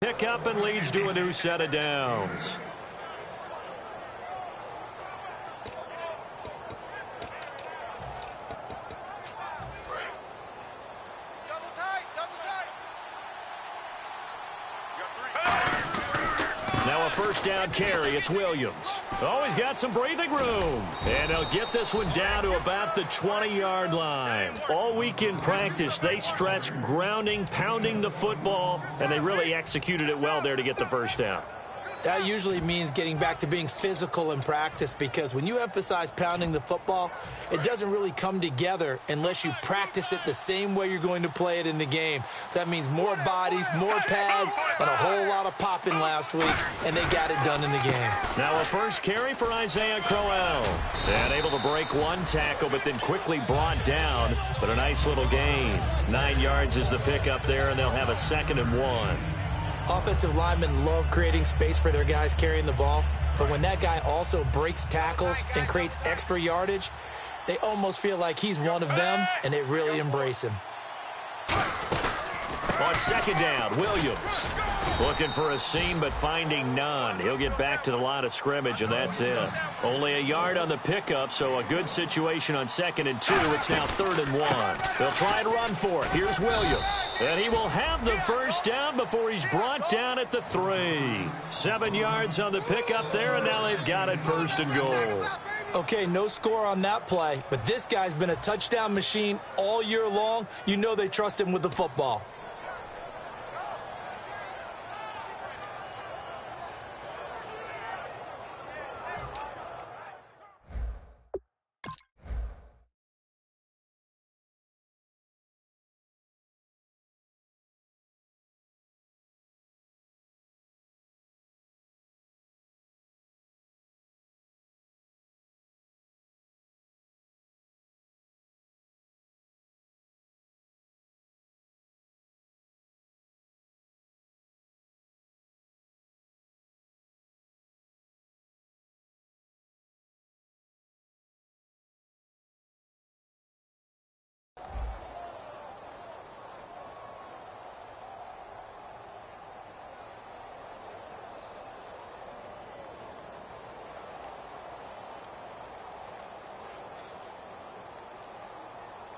Pickup and leads to a new set of downs. Now a first down carry. It's Williams. Oh, he's got some breathing room. And he'll get this one down to about the 20-yard line. All week in practice, they stressed grounding, pounding the football, and they really executed it well there to get the first down. That usually means getting back to being physical in practice, because when you emphasize pounding the football, it doesn't really come together unless you practice it the same way you're going to play it in the game. That means more bodies, more pads, and a whole lot of popping last week, and they got it done in the game. Now a first carry for Isaiah Crowell. And able to break one tackle, but then quickly brought down. But a nice little gain. 9 yards is the pickup there, and they'll have a 2nd and 1. Offensive linemen love creating space for their guys carrying the ball, but when that guy also breaks tackles and creates extra yardage, they almost feel like he's one of them, and they really embrace him. On 2nd down, Williams looking for a seam but finding none. He'll get back to the line of scrimmage, and that's it. Only a yard on the pickup, so a good situation on 2nd and 2. It's now 3rd and 1. They'll try and run for it. Here's Williams. And he will have the first down before he's brought down at the 3. 7 yards on the pickup there, and now they've got it 1st and goal. Okay, no score on that play, but this guy's been a touchdown machine all year long. You know they trust him with the football.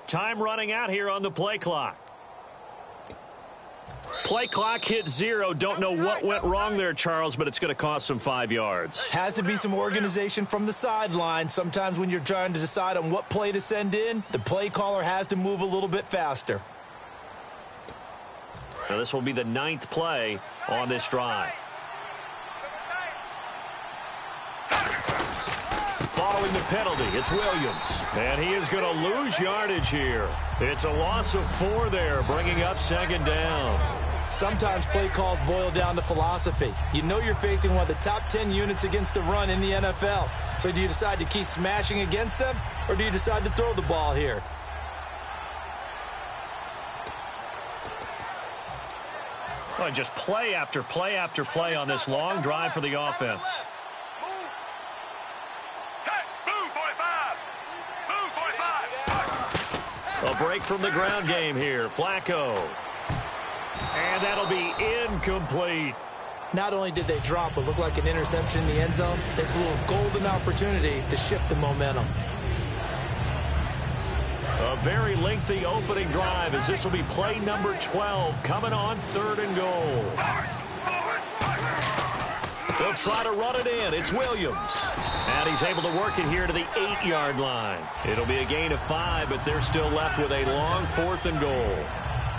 Time running out here on the play clock. Play clock hit 0. Don't know what went wrong there, Charles, but it's going to cost them 5 yards. Has to be some organization from the sideline. Sometimes when you're trying to decide on what play to send in, the play caller has to move a little bit faster. Now this will be the 9th play on this drive. Following the penalty, it's Williams. And he is going to lose yardage here. It's a loss of 4 there, bringing up 2nd down. Sometimes play calls boil down to philosophy. You know you're facing one of the top 10 units against the run in the NFL. So do you decide to keep smashing against them, or do you decide to throw the ball here? Well, just play after play after play on this long drive for the offense. A break from the ground game here. Flacco. And that'll be incomplete. Not only did they drop what looked like an interception in the end zone, they blew a golden opportunity to shift the momentum. A very lengthy opening drive, as this will be play number 12 coming on 3rd and goal. They'll try to run it in. It's Williams. And he's able to work it here to the 8-yard line. It'll be a gain of 5, but they're still left with a long 4th and goal.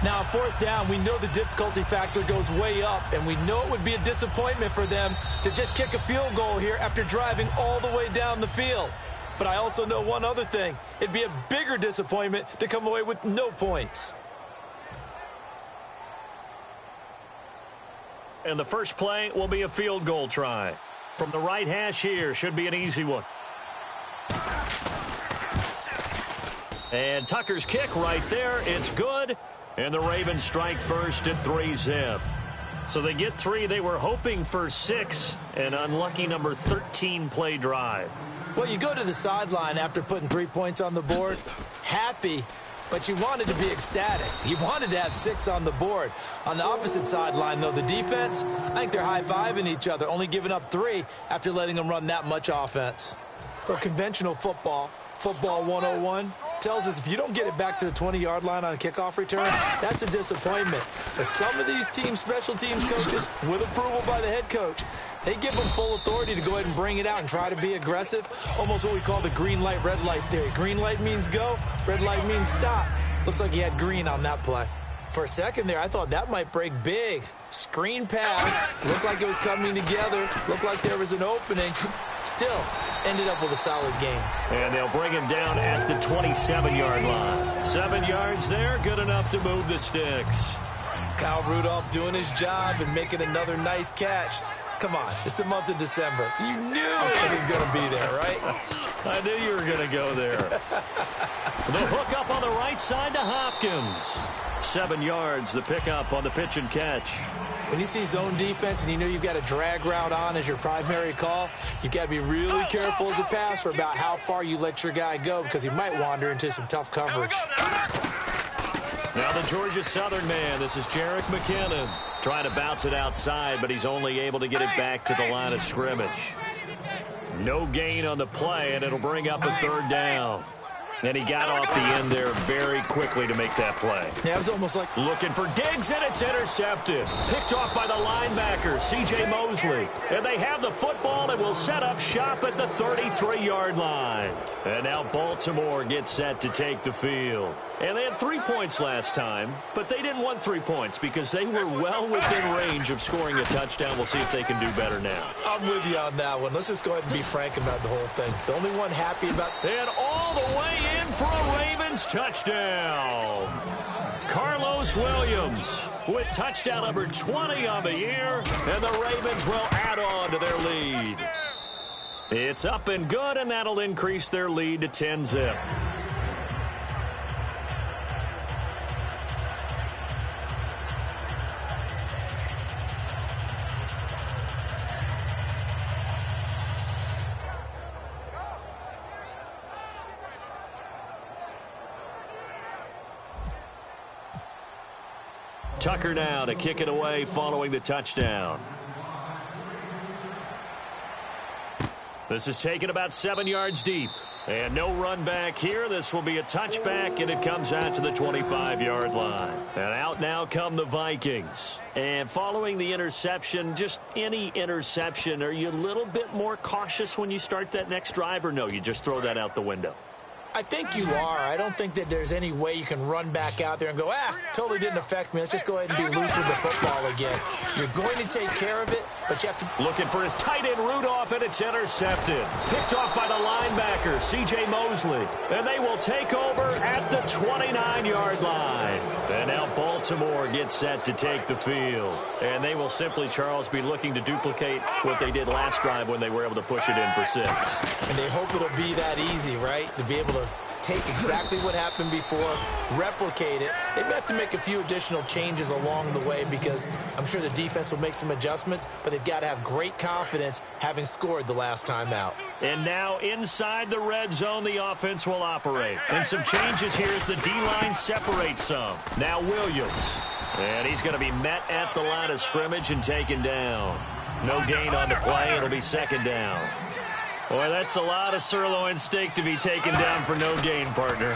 Now, 4th down, we know the difficulty factor goes way up, and we know it would be a disappointment for them to just kick a field goal here after driving all the way down the field. But I also know one other thing. It'd be a bigger disappointment to come away with no points. And the first play will be a field goal try. From the right hash here, should be an easy one. And Tucker's kick right there. It's good. And the Ravens strike first at 3-zip. So they get 3. They were hoping for 6. An unlucky number 13 play drive. Well, you go to the sideline after putting 3 points on the board, happy, but you wanted to be ecstatic. You wanted to have 6 on the board. On the opposite sideline, though, the defense, I think they're high-fiving each other, only giving up 3 after letting them run that much offense. But conventional football 101, tells us if you don't get it back to the 20-yard line on a kickoff return, that's a disappointment. But some of these special teams coaches, with approval by the head coach, they give them full authority to go ahead and bring it out and try to be aggressive, almost what we call the green light, red light theory. Green light means go, red light means stop. Looks like he had green on that play. For a second there, I thought that might break big. Screen pass, looked like it was coming together, looked like there was an opening. Still, ended up with a solid game. And they'll bring him down at the 27-yard line. 7 yards there, good enough to move the sticks. Kyle Rudolph doing his job and making another nice catch. Come on, it's the month of December. You knew it was going to be there, right? I knew you were going to go there. The hook up on the right side to Hopkins. 7 yards, the pickup on the pitch and catch. When you see zone defense and you know you've got a drag route on as your primary call, you've got to be really careful as a passer about how far you let your guy go because he might wander into some tough coverage. Now the Georgia Southern man, this is Jerick McKinnon. Trying to bounce it outside, but he's only able to get it back to the line of scrimmage. No gain on the play, and it'll bring up a 3rd down. And he got off the end there very quickly to make that play. Yeah, it was almost like looking for Diggs, and it's intercepted. Picked off by the linebacker, C.J. Mosley. And they have the football and will set up shop at the 33-yard line. And now Baltimore gets set to take the field. And they had 3 points last time, but they didn't want 3 points because they were well within range of scoring a touchdown. We'll see if they can do better now. I'm with you on that one. Let's just go ahead and be frank about the whole thing. The only one happy about... And all the way in for a Ravens touchdown. Carlos Williams with touchdown number 20 on the year, and the Ravens will add on to their lead. It's up and good, and that'll increase their lead to 10-zip. Tucker now to kick it away following the touchdown. This is taken about 7 yards deep. And no run back here. This will be a touchback, and it comes out to the 25-yard line. And out now come the Vikings. And following the interception, just any interception, are you a little bit more cautious when you start that next drive, or no, you just throw that out the window? I think you are. I don't think that there's any way you can run back out there and go, totally didn't affect me. Let's just go ahead and be loose with the football again. You're going to take care of it, but you have to... Looking for his tight end Rudolph, and it's intercepted. Picked off by the linebacker, C.J. Mosley. And they will take over at the 29-yard line. And now Baltimore gets set to take the field. And they will simply, Charles, be looking to duplicate what they did last drive when they were able to push it in for 6. And they hope it'll be that easy, right? To be able to take exactly what happened before, replicate it. They may have to make a few additional changes along the way because I'm sure the defense will make some adjustments, but they've got to have great confidence having scored the last time out. And now inside the red zone, the offense will operate. And some changes here as the D-line separates some. Now Williams. And he's going to be met at the line of scrimmage and taken down. No gain on the play. It'll be 2nd down. Boy, that's a lot of sirloin steak to be taken down for no gain, partner.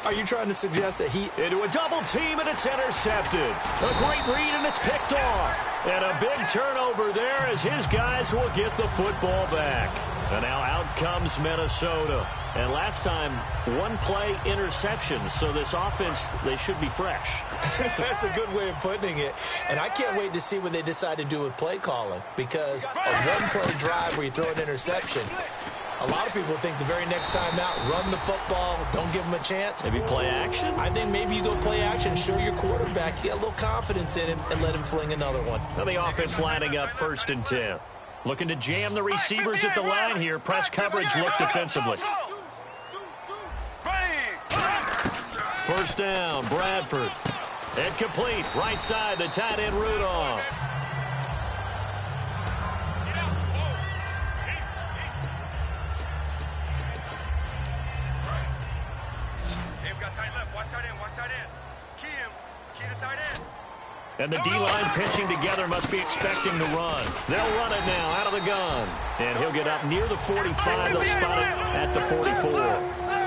Are you trying to suggest that he... Into a double team, and it's intercepted. A great read, and it's picked off. And a big turnover there as his guys will get the football back. And now out comes Minnesota. And last time, 1 play interception. So this offense, they should be fresh. That's a good way of putting it. And I can't wait to see what they decide to do with play calling. Because a 1-play drive where you throw an interception, a lot of people think the very next time out, run the football, don't give them a chance. Maybe play action? I think maybe you go play action, show your quarterback, you got a little confidence in him, and let him fling another one. Now the offense lining up 1st and 10. Looking to jam the receivers at the line here. Press coverage, look defensively. 1st down, Bradford. And complete, right side, the tight end Rudolph. And the D-line pitching together must be expecting to run. They'll run it now out of the gun. And he'll get up near the 45. They'll spot it at the 44.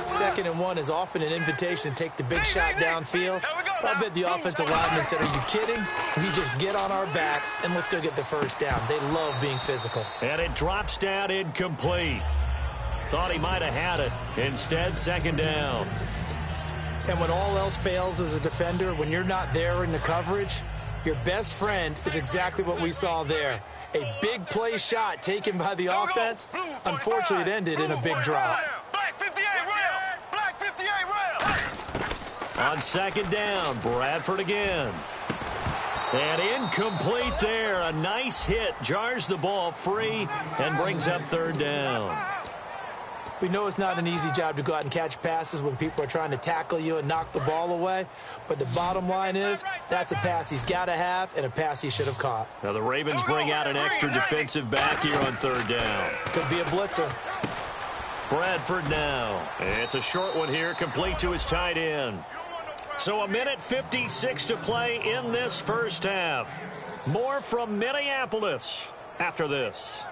2nd and 1 is often an invitation to take the big shot downfield. I bet the offensive lineman said, are you kidding? We just get on our backs and we'll still get the first down. They love being physical. And it drops down incomplete. Thought he might have had it. Instead, 2nd down. And when all else fails as a defender, when you're not there in the coverage, your best friend is exactly what we saw there. A big play shot taken by the offense. Unfortunately, it ended in a big drop. Black 58 rail! Black 58 rail! On 2nd down, Bradford again. And incomplete there. A nice hit. Jars the ball free and brings up 3rd down. We know it's not an easy job to go out and catch passes when people are trying to tackle you and knock the ball away. But the bottom line is, that's a pass he's got to have and a pass he should have caught. Now the Ravens bring out an extra defensive back here on 3rd down. Could be a blitzer. Bradford now. It's a short one here, complete to his tight end. So 1:56 to play in this first half. More from Minneapolis after this.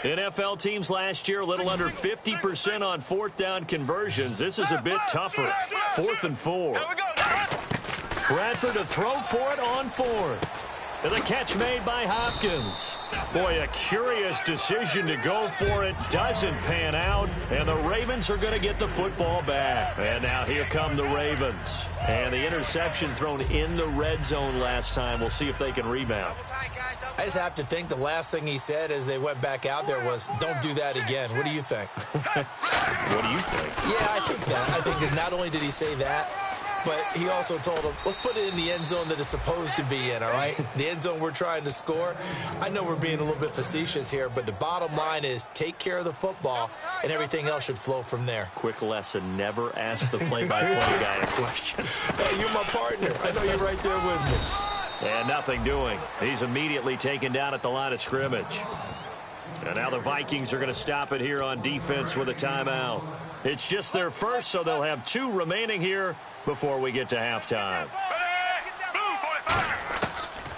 NFL teams last year a little under 50% on 4th down conversions. This is a bit tougher. 4th and 4. Bradford to throw for it on 4th. And the catch made by Hopkins. Boy, a curious decision to go for it. Doesn't pan out. And the Ravens are going to get the football back. And now here come the Ravens. And the interception thrown in the red zone last time. We'll see if they can rebound. I just have to think the last thing he said as they went back out there was, don't do that again. What do you think? What do you think? Yeah, I think that. I think that not only did he say that, but he also told him, let's put it in the end zone that it's supposed to be in, all right? The end zone we're trying to score. I know we're being a little bit facetious here, but the bottom line is take care of the football, and everything else should flow from there. Quick lesson, never ask the play-by-play guy a question. Hey, you're my partner. I know you're right there with me. And nothing doing. He's immediately taken down at the line of scrimmage. And now the Vikings are going to stop it here on defense with a timeout. It's just their first, so they'll have 2 remaining here before we get to halftime.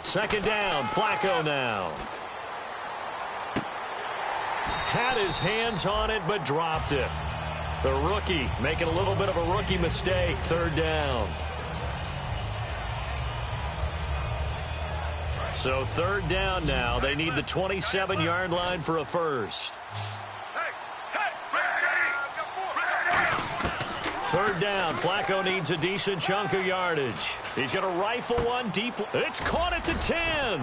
2nd down, Flacco now. Had his hands on it, but dropped it. The rookie making a little bit of a rookie mistake. 3rd down. So 3rd down now. They need the 27-yard line for a first. 3rd down. Flacco needs a decent chunk of yardage. He's going to rifle one deep. It's caught at the 10.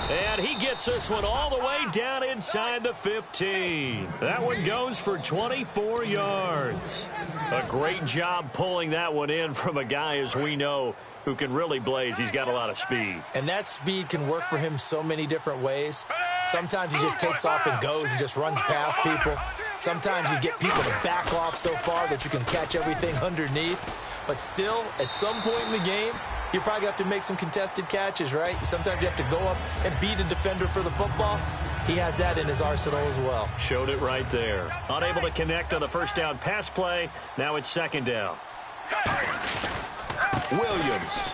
And he gets this one all the way down inside the 15. That one goes for 24 yards. A great job pulling that one in from a guy, as we know, who can really blaze. He's got a lot of speed. And that speed can work for him so many different ways. Sometimes he just takes off and goes and just runs past people. Sometimes you get people to back off so far that you can catch everything underneath. But still, at some point in the game, you probably have to make some contested catches, right? Sometimes you have to go up and beat a defender for the football. He has that in his arsenal as well. Showed it right there. Unable to connect on the first down pass play. Now it's 2nd down. Williams.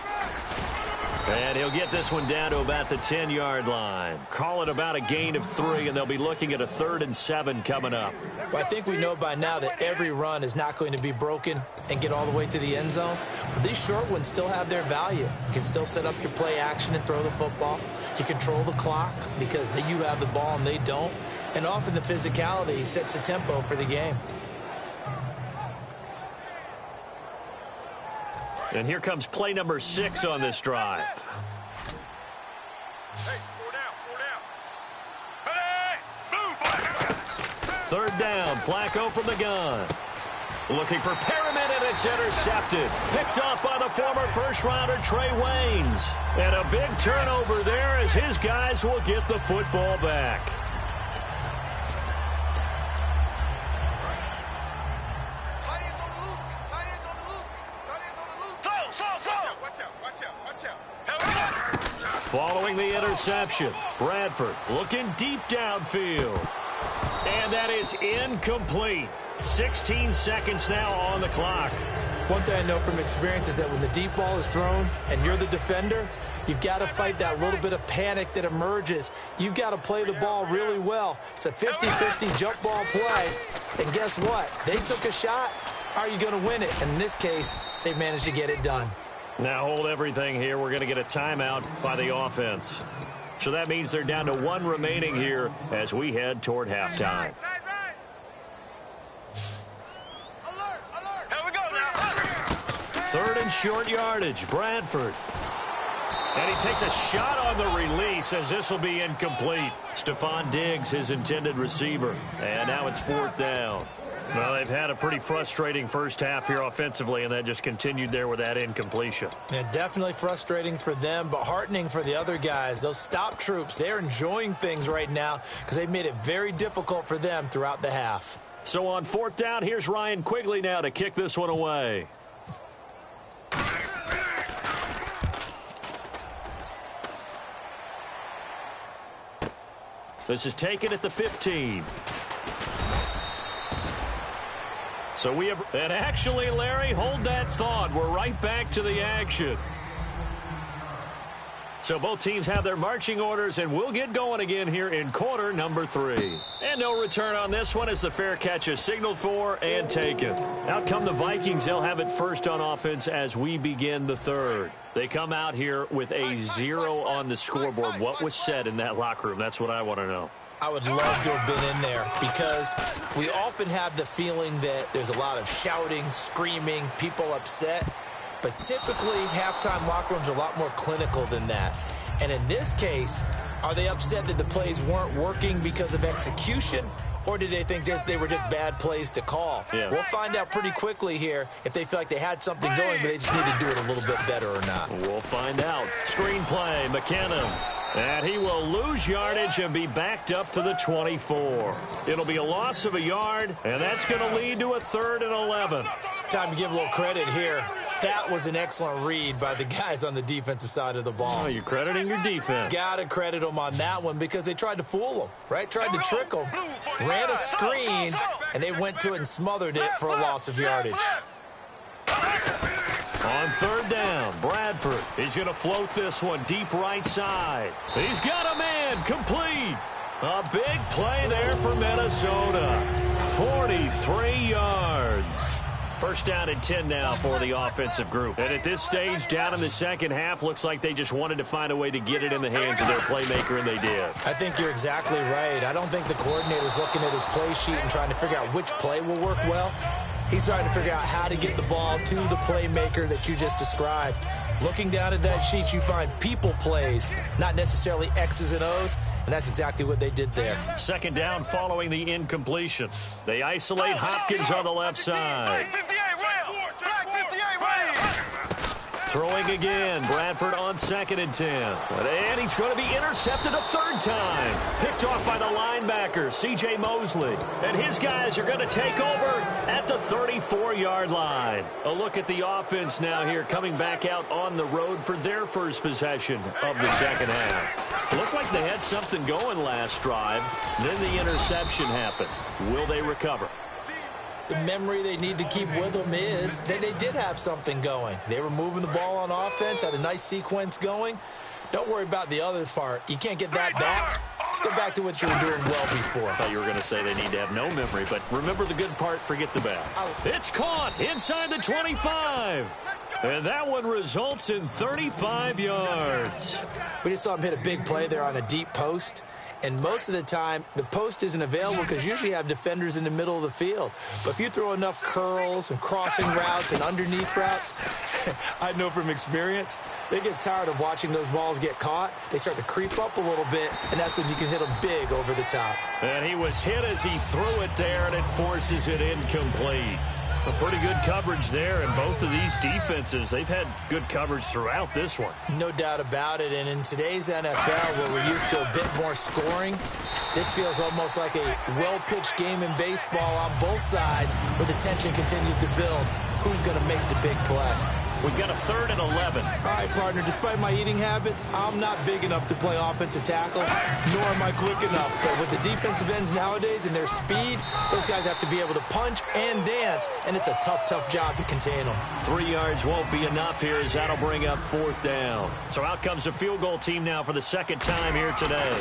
And he'll get this one down to about the 10-yard line. Call it about a gain of 3, and they'll be looking at a 3rd and 7 coming up. Well, I think we know by now that every run is not going to be broken and get all the way to the end zone. But these short ones still have their value. You can still set up your play action and throw the football. You control the clock because you have the ball and they don't. And often the physicality sets the tempo for the game. And here comes play number 6 on this drive. Hey, 4 down. Ready? Blue 3rd down, Flacco from the gun. Looking for Perriman, and it's intercepted. Picked off by the former first-rounder Trey Waynes. And a big turnover there as his guys will get the football back. Following the interception, Bradford looking deep downfield. And that is incomplete. 16 seconds now on the clock. One thing I know from experience is that when the deep ball is thrown and you're the defender, you've got to fight that little bit of panic that emerges. You've got to play the ball really well. It's a 50-50 jump ball play. And guess what? They took a shot. How are you going to win it? And in this case, they managed to get it done. Now hold everything here. We're going to get a timeout by the offense. So that means they're down to 1 remaining here as we head toward halftime. Here we go now. 3rd and short yardage, Bradford. And he takes a shot on the release as this will be incomplete. Stephon Diggs, his intended receiver. And now it's 4th down. Well, they've had a pretty frustrating first half here offensively, and that just continued there with that incompletion. Yeah, definitely frustrating for them, but heartening for the other guys. Those stop troops, they're enjoying things right now because they've made it very difficult for them throughout the half. So on 4th down, here's Ryan Quigley now to kick this one away. This is taken at the 15. So we have, and actually, Larry, hold that thought. We're right back to the action. So both teams have their marching orders, and we'll get going again here in quarter number 3. And no return on this one as the fair catch is signaled for and taken. Out come the Vikings. They'll have it first on offense as we begin the 3rd. They come out here with a 0 on the scoreboard. What was said in that locker room? That's what I want to know. I would love to have been in there because we often have the feeling that there's a lot of shouting, screaming, people upset. But typically, halftime locker rooms are a lot more clinical than that. And in this case, are they upset that the plays weren't working because of execution? Or did they think they were just bad plays to call? Yeah. We'll find out pretty quickly here if they feel like they had something going, but they just need to do it a little bit better or not. We'll find out. Screenplay, McKinnon. And he will lose yardage and be backed up to the 24. It'll be a loss of a yard, and that's going to lead to a 3rd and 11. Time to give a little credit here. That was an excellent read by the guys on the defensive side of the ball. Oh, you're crediting your defense. Got to credit them on that one because they tried to fool them, right? Tried to trick them. Ran a screen, and they went to it and smothered it for a loss of yardage. On 3rd down, Bradford. He's going to float this one deep right side. He's got a man complete. A big play there for Minnesota. 43 yards. First down and 10 now for the offensive group. And at this stage, down in the second half, looks like they just wanted to find a way to get it in the hands of their playmaker, and they did. I think you're exactly right. I don't think the coordinator's looking at his play sheet and trying to figure out which play will work well. He's trying to figure out how to get the ball to the playmaker that you just described. Looking down at that sheet, you find people plays, not necessarily X's and O's, and that's exactly what they did there. Second down following the incompletion. They isolate Hopkins on the left side. Throwing again, Bradford on 2nd and 10. And he's going to be intercepted a 3rd time. Picked off by the linebacker, C.J. Mosley. And his guys are going to take over at the 34-yard line. A look at the offense now here, coming back out on the road for their first possession of the second half. Looked like they had something going last drive. Then the interception happened. Will they recover? The memory they need to keep with them is that they did have something going. They were moving the ball on offense, had a nice sequence going. Don't worry about the other part. You can't get that back. Let's go back to what you were doing well before. I thought you were going to say they need to have no memory, but remember the good part, forget the bad. It's caught inside the 25. And that one results in 35 yards. We just saw him hit a big play there on a deep post. And most of the time, the post isn't available because usually you have defenders in the middle of the field. But if you throw enough curls and crossing routes and underneath routes, I know from experience, they get tired of watching those balls get caught. They start to creep up a little bit, and that's when you can hit them big over the top. And he was hit as he threw it there, and it forces it incomplete. A pretty good coverage there, and both of these defenses, they've had good coverage throughout this one. No doubt about it, and in today's NFL, where we're used to a bit more scoring, this feels almost like a well-pitched game in baseball on both sides, where the tension continues to build. Who's going to make the big play? We've got a 3rd and 11. All right, partner, despite my eating habits, I'm not big enough to play offensive tackle, nor am I quick enough. But with the defensive ends nowadays and their speed, those guys have to be able to punch and dance, and it's a tough, tough job to contain them. 3 yards won't be enough here as that'll bring up 4th down. So out comes the field goal team now for the 2nd time here today.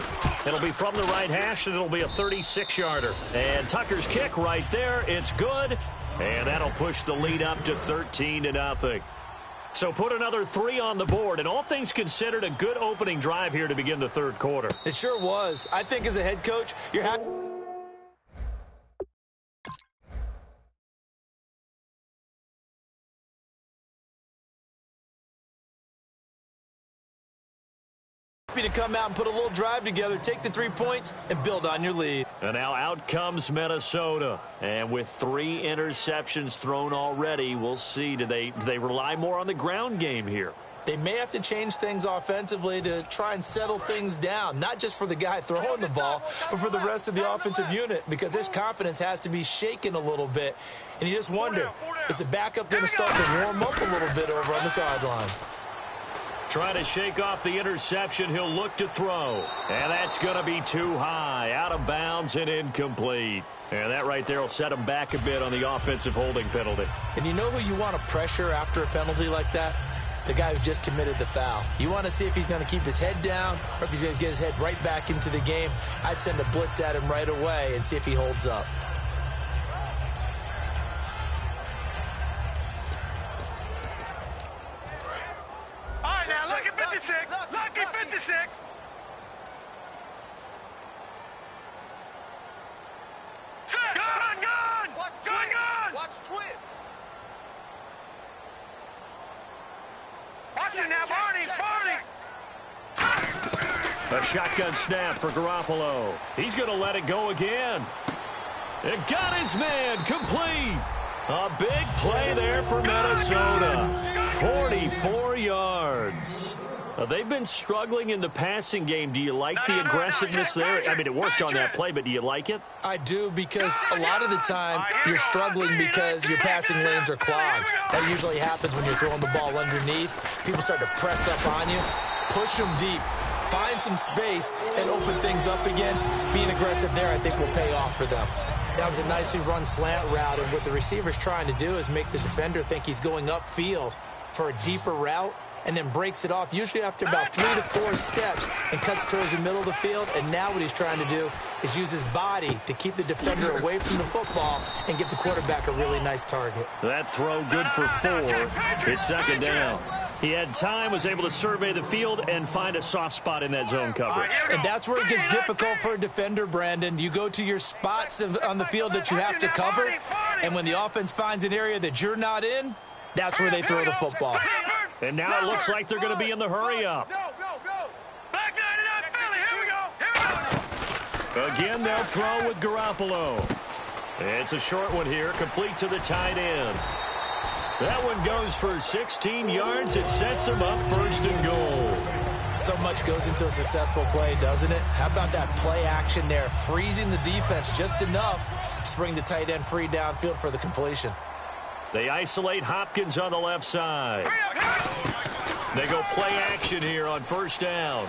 It'll be from the right hash, and it'll be a 36-yarder. And Tucker's kick right there. It's good, and that'll push the lead up to 13-0. So put another 3 on the board, and all things considered, a good opening drive here to begin the 3rd quarter. It sure was. I think as a head coach, you're happy to come out and put a little drive together, take the 3 points, and build on your lead. And now out comes Minnesota. And with 3 interceptions thrown already, we'll see. Do they rely more on the ground game here? They may have to change things offensively to try and settle things down, not just for the guy throwing the ball, but for the rest of the offensive unit, because his confidence has to be shaken a little bit. And you just wonder, is the backup going to start to warm up a little bit over on the sideline? Trying to shake off the interception. He'll look to throw. And that's going to be too high. Out of bounds and incomplete. And that right there will set him back a bit on the offensive holding penalty. And you know who you want to pressure after a penalty like that? The guy who just committed the foul. You want to see if he's going to keep his head down or if he's going to get his head right back into the game. I'd send a blitz at him right away and see if he holds up. Now, lucky 56. Lucky 56. Gun! Watch gun! Watch twist. Watch it now, Barney. A shotgun snap for Garoppolo. He's going to let it go again. It got his man complete. A big play there for Minnesota. 44 yards. They've been struggling in the passing game. Do you like the aggressiveness there? I mean, it worked on that play, but do you like it? I do, because a lot of the time you're struggling because your passing lanes are clogged. That usually happens when you're throwing the ball underneath. People start to press up on you, push them deep, find some space, and open things up again. Being aggressive there, I think, will pay off for them. That was a nicely run slant route, and what the receiver's trying to do is make the defender think he's going upfield for a deeper route, and then breaks it off, usually after about 3 to 4 steps, and cuts towards the middle of the field. And now what he's trying to do is use his body to keep the defender away from the football and give the quarterback a really nice target. That throw good for 4. It's 2nd down. He had time, was able to survey the field and find a soft spot in that zone coverage. And that's where it gets difficult for a defender, Brandon. You go to your spots on the field that you have to cover, and when the offense finds an area that you're not in, that's where they throw the football. And now it looks like they're going to be in the hurry-up. Again, they'll throw with Garoppolo. It's a short one here, complete to the tight end. That one goes for 16 yards. It sets them up 1st and goal. So much goes into a successful play, doesn't it? How about that play action there, freezing the defense just enough to bring the tight end free downfield for the completion. They isolate Hopkins on the left side. They go play action here on 1st down.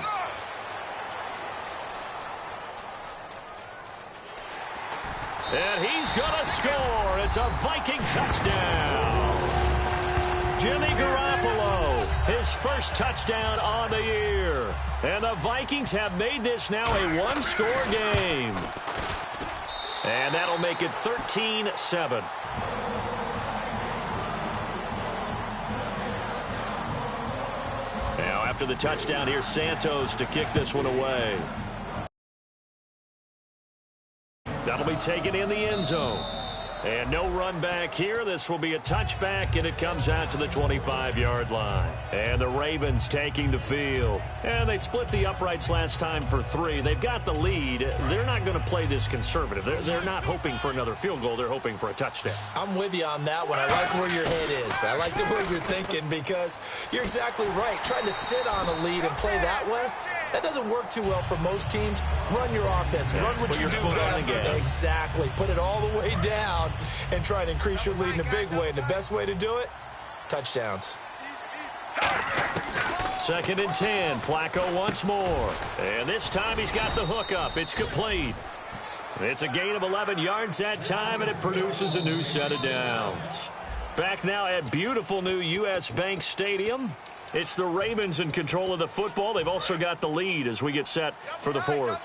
And he's going to score. It's a Viking touchdown. Jimmy Garoppolo, his first touchdown on the year. And the Vikings have made this now a one-score game. And that'll make it 13-7. Now after the touchdown, here's Santos to kick this one away. That'll be taken in the end zone. And no run back here. This will be a touchback, and it comes out to the 25-yard line. And the Ravens taking the field. And they split the uprights last time for 3. They've got the lead. They're not going to play this conservative. They're not hoping for another field goal. They're hoping for a touchdown. I'm with you on that one. I like where your head is. I like the way you're thinking because you're exactly right. Trying to sit on a lead and play that way, that doesn't work too well for most teams. Run your offense. Run what you do best. Exactly. Put it all the way down and try to increase your lead in a big way. And the best way to do it, touchdowns. 2nd and 10. Flacco once more. And this time he's got the hook up. It's complete. It's a gain of 11 yards that time, and it produces a new set of downs. Back now at beautiful new U.S. Bank Stadium. It's the Ravens in control of the football. They've also got the lead as we get set for the 4th.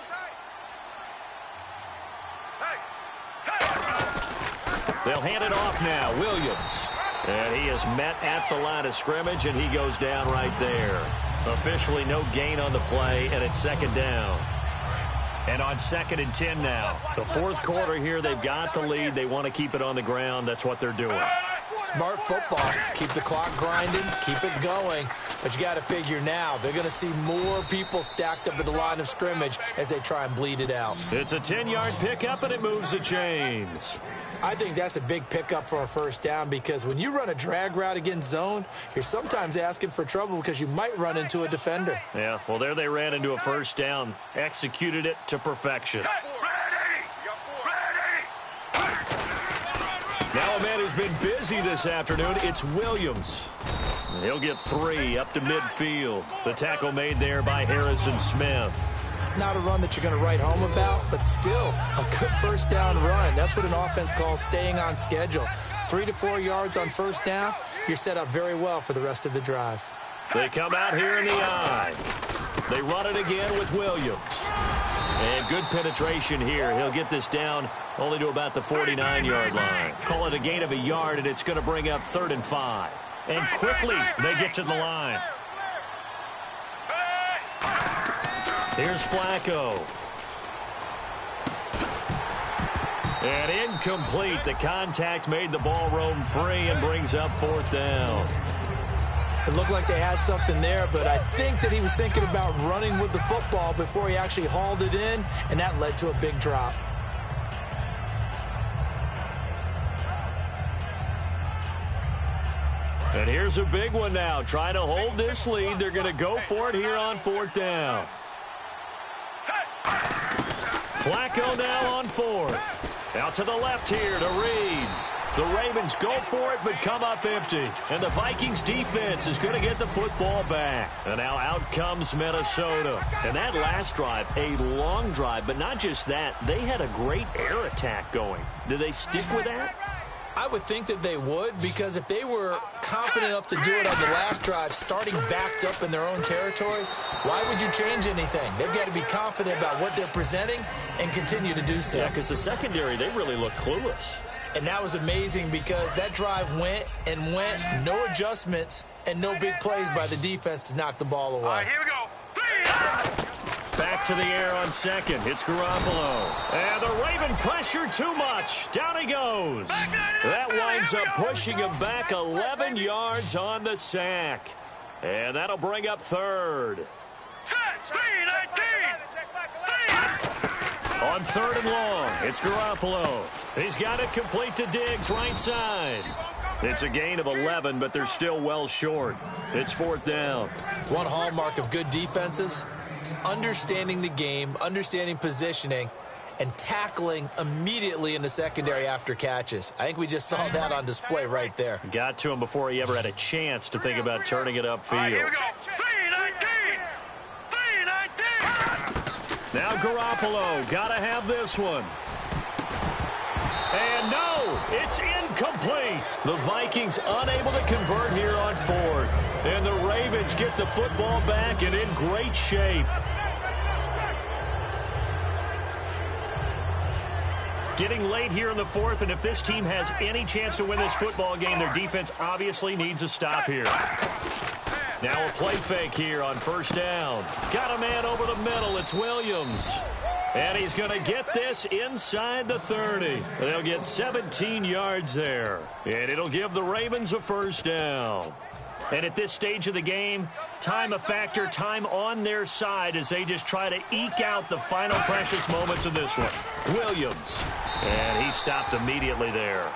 They'll hand it off now. Williams. And he is met at the line of scrimmage, and he goes down right there. Officially no gain on the play, and it's 2nd down. And on 2nd and 10 now. The 4th quarter here, they've got the lead. They want to keep it on the ground. That's what they're doing. Smart football. Keep the clock grinding. Keep it going. But you got to figure now, they're going to see more people stacked up at the line of scrimmage as they try and bleed it out. It's a 10-yard pickup, and it moves the chains. I think that's a big pickup for a first down because when you run a drag route against zone, you're sometimes asking for trouble because you might run into a defender. Yeah, well, there they ran into a first down. Executed it to perfection. Now a man who's been busy this afternoon, it's Williams. He'll get 3 up to midfield. The tackle made there by Harrison Smith. Not a run that you're going to write home about, but still a good first down run. That's what an offense calls staying on schedule. 3 to 4 yards on first down, you're set up very well for the rest of the drive. They come out here in the eye. They run it again with Williams. And good penetration here. He'll get this down only to about the 49-yard line. Call it a gain of a yard, and it's going to bring up 3rd and 5. And quickly they get to the line. Here's Flacco. And incomplete. The contact made the ball roam free and brings up 4th down. It looked like they had something there, but I think that he was thinking about running with the football before he actually hauled it in, and that led to a big drop. And here's a big one now. Trying to hold this lead. They're going to go for it here on 4th down. Flacco now on 4th. Out to the left here to Reed. The Ravens go for it but come up empty. And the Vikings defense is going to get the football back. And now out comes Minnesota. And that last drive, a long drive, but not just that. They had a great air attack going. Do they stick with that? I would think that they would, because if they were confident enough to do it on the last drive, starting backed up in their own territory, why would you change anything? They've got to be confident about what they're presenting and continue to do so. Yeah, because the secondary, they really look clueless. And that was amazing because that drive went and went, no adjustments, and no big plays by the defense to knock the ball away. All right, here we go. Back to the air on 2nd. It's Garoppolo. And the Raven pressure too much. Down he goes. That winds up pushing him back 11 yards on the sack. And that'll bring up 3rd. On 3rd and long, it's Garoppolo. He's got it complete to Diggs, right side. It's a gain of 11, but they're still well short. It's 4th down. One hallmark of good defenses is understanding the game, understanding positioning, and tackling immediately in the secondary after catches. I think we just saw that on display right there. Got to him before he ever had a chance to think about turning it upfield. All right, here we go. 3-19. Now Garoppolo, got to have this one. And no, it's incomplete. The Vikings unable to convert here on fourth. And the Ravens get the football back and in great shape. Getting late here in the fourth, and if this team has any chance to win this football game, their defense obviously needs a stop here. Now a play fake here on first down. Got a man over the middle. It's Williams. And he's going to get this inside the 30. They'll get 17 yards there. And it'll give the Ravens a first down. And at this stage of the game, time a factor, time on their side as they just try to eke out the final precious moments of this one. Williams. And he stopped immediately there.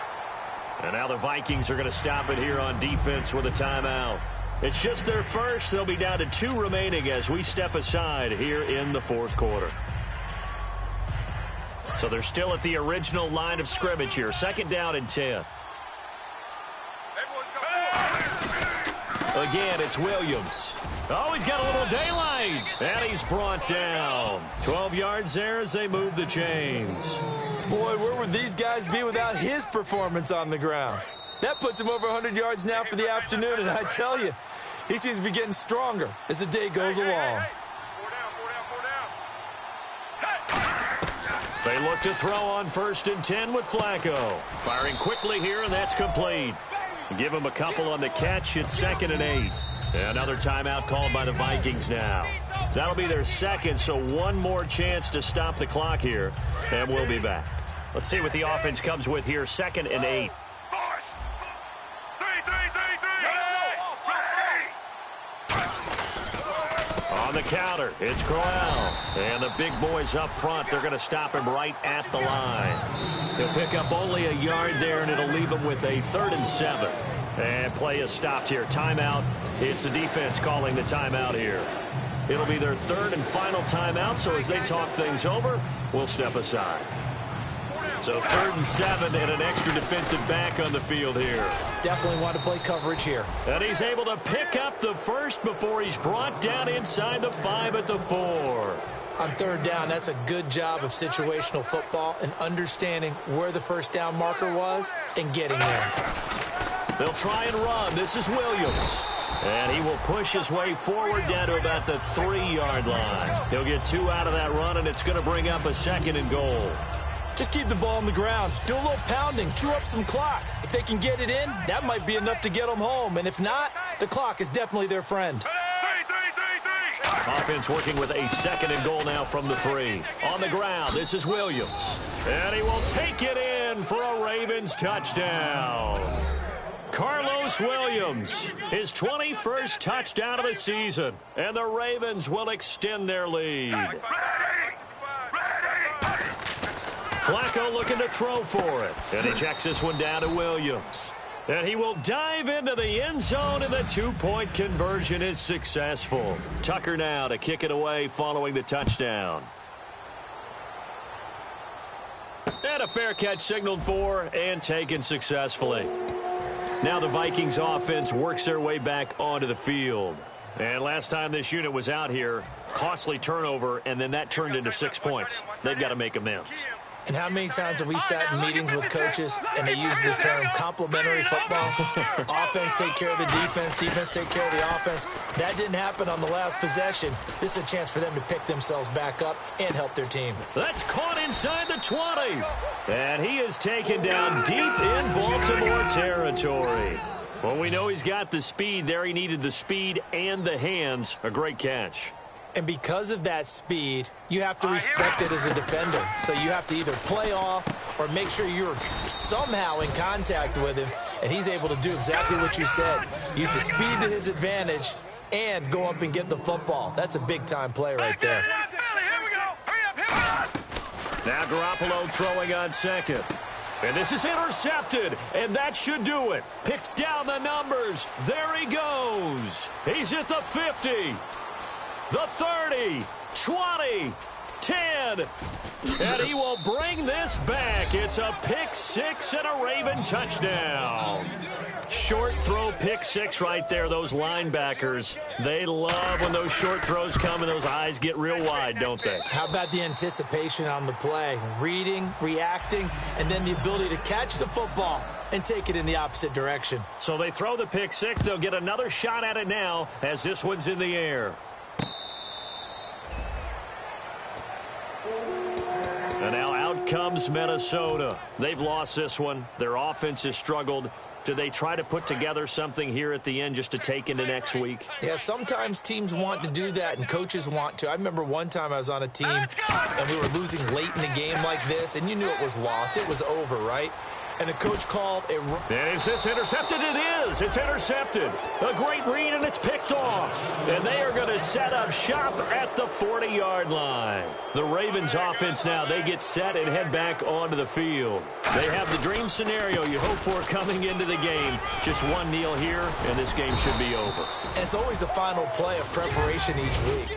And now the Vikings are going to stop it here on defense with a timeout. It's just their first. They'll be down to 2 remaining as we step aside here in the fourth quarter. So they're still at the original line of scrimmage here. Second down and 10. Again, it's Williams. Oh, he's got a little daylight. And he's brought down. 12 yards there as they move the chains. Boy, where would these guys be without his performance on the ground? That puts him over 100 yards now for the afternoon, and I tell you, he seems to be getting stronger as the day goes along. They look to throw on first and 10 with Flacco. Firing quickly here, and that's complete. Give him a couple on the catch. It's second and 8. Another timeout called by the Vikings now. That'll be their second, so one more chance to stop the clock here, and we'll be back. Let's see what the offense comes with here. Second and 8. On the counter, it's Crowell. And the big boys up front, they're going to stop him right at the line. He'll pick up only a yard there, and it'll leave him with a 3rd and 7. And play is stopped here. Timeout. It's the defense calling the timeout here. It'll be their 3rd and final timeout, so as they talk things over, we'll step aside. So 3rd and 7 and an extra defensive back on the field here. Definitely want to play coverage here. And he's able to pick up the first before he's brought down inside the 5 at the 4. On 3rd down, that's a good job of situational football and understanding where the first down marker was and getting there. They'll try and run. This is Williams. And he will push his way forward down to about the 3-yard line. He'll get 2 out of that run, and it's going to bring up a 2nd and goal. Just keep the ball on the ground. Do a little pounding. Chew up some clock. If they can get it in, that might be enough to get them home. And if not, the clock is definitely their friend. Offense working with a 2nd and goal now from the 3. On the ground, this is Williams. And he will take it in for a Ravens touchdown. Carlos Williams, his 21st touchdown of the season. And the Ravens will extend their lead. Flacco looking to throw for it. And he checks this one down to Williams. And he will dive into the end zone, and the 2-point conversion is successful. Tucker now to kick it away following the touchdown. And a fair catch signaled for and taken successfully. Now the Vikings offense works their way back onto the field. And last time this unit was out here, costly turnover, and then that turned into 6 points. They've got to make amends. And how many times have we sat in meetings with coaches and they use the term complementary football? Offense take care of the defense, defense take care of the offense. That didn't happen on the last possession. This is a chance for them to pick themselves back up and help their team. That's caught inside the 20. And he is taken down deep in Baltimore territory. Well, we know he's got the speed there. He needed the speed and the hands. A great catch. And because of that speed, you have to respect it as a defender. So you have to either play off or make sure you're somehow in contact with him. And he's able to do exactly what you said. Use the speed to his advantage and go up and get the football. That's a big-time play right there. Now Garoppolo throwing on second. And this is intercepted, and that should do it. Picked down the numbers. There he goes. He's at the 50. The 30, 20, 10, and he will bring this back. It's a pick 6 and a Raven touchdown. short throw pick six right there. Those linebackers, they love when those short throws come and those eyes get real wide, don't they? How about the anticipation on the play? Reading, reacting, and then the ability to catch the football and take it in the opposite direction. So they throw the pick six. They'll get another shot at it now as this one's in the air. And now out comes Minnesota. They've lost this one. Their offense has struggled. Do they try to put together something here at the end just to take into next week? Yeah, sometimes teams want to do that and coaches want to. I remember one time I was on a team and we were losing late in the game like this, and you knew it was lost. It was over, right? And a coach called a... And is this intercepted? It is. It's intercepted. A great read, and it's picked off. And they are going to set up shop at the 40-yard line. The Ravens offense now, they get set and head back onto the field. They have the dream scenario you hope for coming into the game. Just one kneel here, and this game should be over. And it's always the final play of preparation each week.